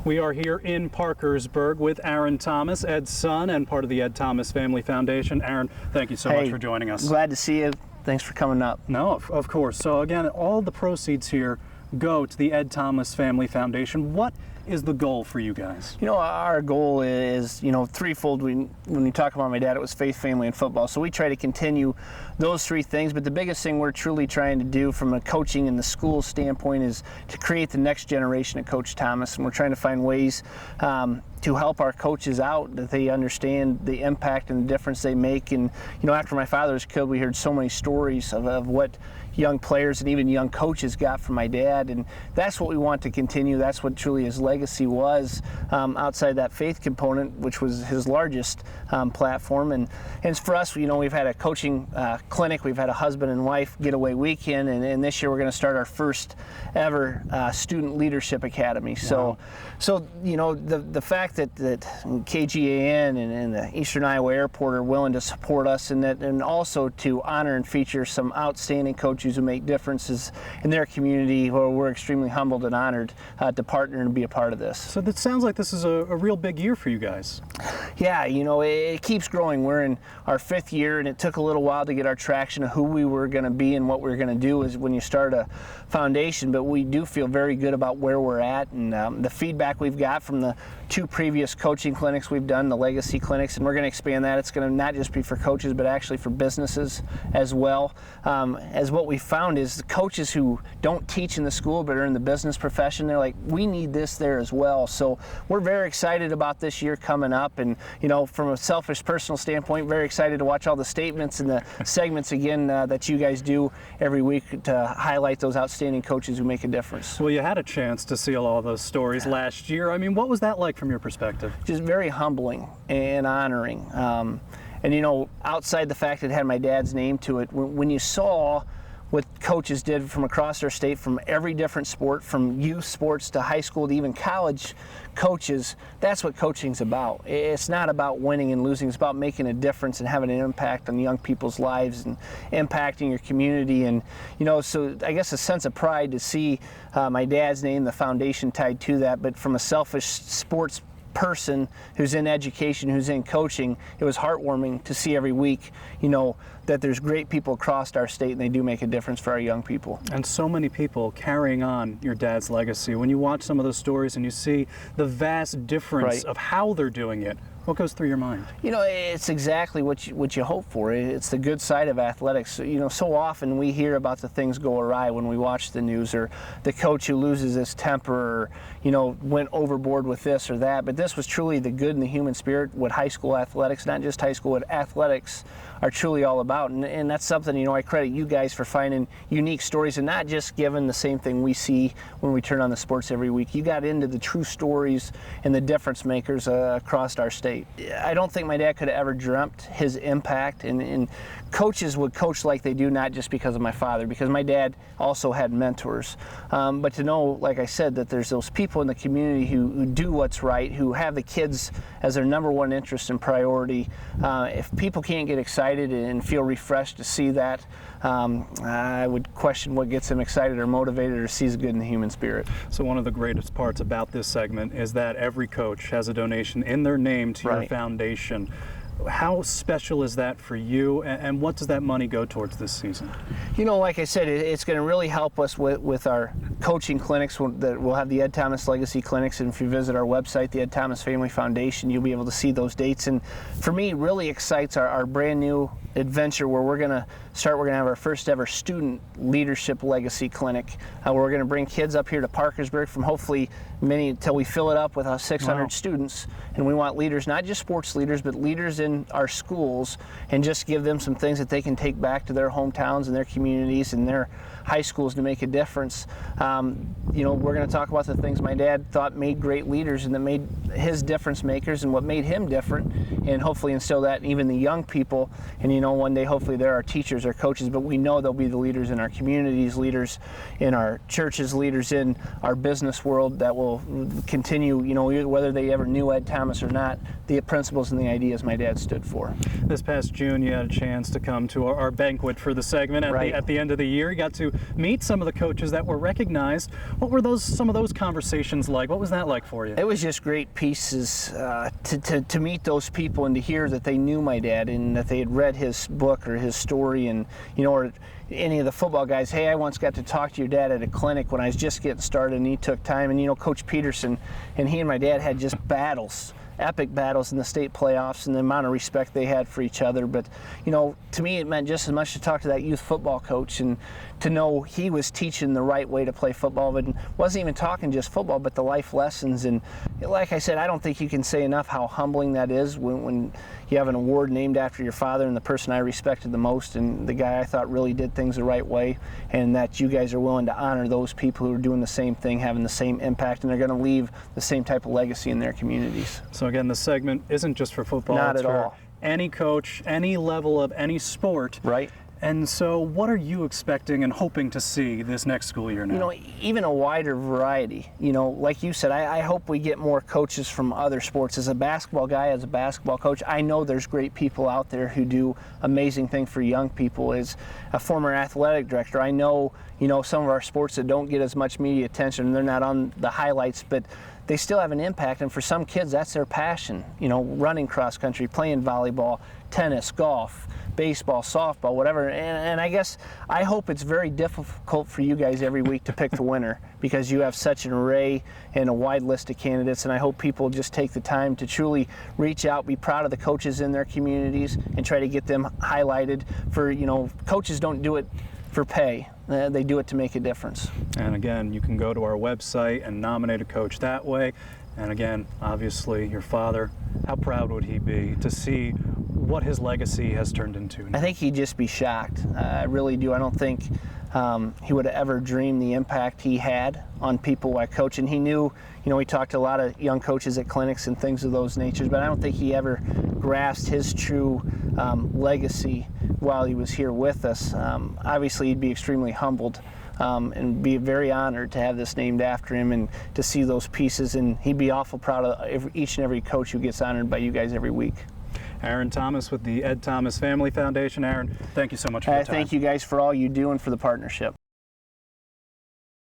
We are here in Parkersburg with Aaron Thomas, Ed's son, and part of the Ed Thomas Family Foundation. Aaron, thank you so much for joining us. Glad to see you. Thanks for coming up. No, of course. So again, all the proceeds here go to the Ed Thomas Family Foundation. What is the goal for you guys? You know, our goal is, threefold. When we talk about my dad, it was faith, family, and football. So we try to continue those three things. But the biggest thing we're truly trying to do from a coaching and the school standpoint is to create the next generation of Coach Thomas. And we're trying to find ways to help our coaches out, that they understand the impact and the difference they make. And, after my father was killed, we heard so many stories of what young players and even young coaches got from my dad, and that's what we want to continue. That's what truly his legacy was, outside that faith component, which was his largest platform. And for us, we've had a coaching clinic, we've had a husband and wife getaway weekend, and this year we're going to start our first ever student leadership academy. Wow. So the fact that KGAN and the Eastern Iowa Airport are willing to support us, and also to honor and feature some outstanding coaches who make differences in their community, well, we're extremely humbled and honored to partner and be a part of this. So that sounds like this is a real big year for you guys. Yeah, it keeps growing. We're in our fifth year, and it took a little while to get our traction of who we were going to be and what we were going to do is when you start a foundation, but we do feel very good about where we're at, and the feedback we've got from the two previous coaching clinics we've done, the legacy clinics, and we're going to expand that. It's going to not just be for coaches, but actually for businesses as well. As what we found is the coaches who don't teach in the school but are in the business profession, they're like, we need this there as well. So we're very excited about this year coming up, and from a selfish personal standpoint, very excited to watch all the statements and the segments again that you guys do every week to highlight those outstanding coaches who make a difference. Well, you had a chance to see all those stories last year. I mean, what was that like from your perspective? Just very humbling and honoring. And outside the fact it had my dad's name to it, when you saw what coaches did from across our state, from every different sport, from youth sports to high school to even college coaches, that's what coaching's about. It's not about winning and losing. It's about making a difference and having an impact on young people's lives and impacting your community. And, so I guess a sense of pride to see my dad's name, the foundation tied to that, but from a selfish sports person who's in education, who's in coaching, it was heartwarming to see every week, that there's great people across our state and they do make a difference for our young people. And so many people carrying on your dad's legacy. When you watch some of those stories and you see the vast difference of how they're doing it, what goes through your mind? It's exactly what you hope for. It's the good side of athletics. So often we hear about the things go awry when we watch the news, or the coach who loses his temper, or, went overboard with this or that. But this was truly the good and the human spirit, what high school athletics, not just high school, what athletics are truly all about. And that's something, I credit you guys for finding unique stories and not just giving the same thing we see when we turn on the sports every week. You got into the true stories and the difference makers across our state. I don't think my dad could have ever dreamt his impact, and coaches would coach like they do, not just because of my father, because my dad also had mentors. But to know, like I said, that there's those people in the community who do what's right, who have the kids as their number one interest and priority. If people can't get excited and feel refreshed to see that, I would question what gets them excited or motivated or sees good in the human spirit. So one of the greatest parts about this segment is that every coach has a donation in their name to your foundation. How special is that for you, and what does that money go towards this season? Like I said, it's going to really help us with our coaching clinics. That we'll have the Ed Thomas Legacy Clinics, and if you visit our website, the Ed Thomas Family Foundation, you'll be able to see those dates. And for me, it really excites our brand new adventure where we're going to have our first ever student leadership legacy clinic, where we're going to bring kids up here to Parkersburg from hopefully many until we fill it up with 600 students. And we want leaders, not just sports leaders, but leaders in our schools, and just give them some things that they can take back to their hometowns and their communities and their high schools to make a difference. We're going to talk about the things my dad thought made great leaders and that made his difference makers and what made him different, and hopefully instill that in even the young people. And one day hopefully they're our teachers or coaches, but we know they'll be the leaders in our communities, leaders in our churches, leaders in our business world that will continue, whether they ever knew Ed Thomas or not, the principles and the ideas my dad stood for. This past June, you had a chance to come to our banquet for the segment at the end of the year. You got to meet some of the coaches that were recognized. What were some of those conversations like? What was that like for you? It was just great pieces to meet those people and to hear that they knew my dad and that they had read his book or his story, and or any of the football guys, hey, I once got to talk to your dad at a clinic when I was just getting started, and he took time. And Coach Peterson and he and my dad had just battles, epic battles in the state playoffs, and the amount of respect they had for each other. But to me, it meant just as much to talk to that youth football coach and to know he was teaching the right way to play football, but wasn't even talking just football, but the life lessons. And like I said, I don't think you can say enough how humbling that is when you have an award named after your father and the person I respected the most and the guy I thought really did things the right way, and that you guys are willing to honor those people who are doing the same thing, having the same impact, and they're going to leave the same type of legacy in their communities. So again, the segment isn't just for football. Not at all. Any coach, any level of any sport. Right. And so what are you expecting and hoping to see this next school year now? Even a wider variety. Like you said, I hope we get more coaches from other sports. As a basketball guy, as a basketball coach, I know there's great people out there who do amazing things for young people. As a former athletic director, I know, some of our sports that don't get as much media attention, they're not on the highlights, but they still have an impact, and for some kids, that's their passion. Running cross country, playing volleyball, tennis, golf, baseball, softball, whatever. And I hope it's very difficult for you guys every week to pick the winner, because you have such an array and a wide list of candidates, and I hope people just take the time to truly reach out, be proud of the coaches in their communities, and try to get them highlighted. For coaches don't do it for pay. They do it to make a difference. And again, you can go to our website and nominate a coach that way. And again, obviously, your father, how proud would he be to see what his legacy has turned into now? I think he'd just be shocked. I really do. I don't think he would have ever dreamed the impact he had on people I coach. And he knew, we talked to a lot of young coaches at clinics and things of those natures, but I don't think he ever grasped his true legacy while he was here with us. Obviously, he'd be extremely humbled and be very honored to have this named after him and to see those pieces. And he'd be awful proud of each and every coach who gets honored by you guys every week. Aaron Thomas with the Ed Thomas Family Foundation. Aaron, thank you so much for your time. Thank you guys for all you do and for the partnership.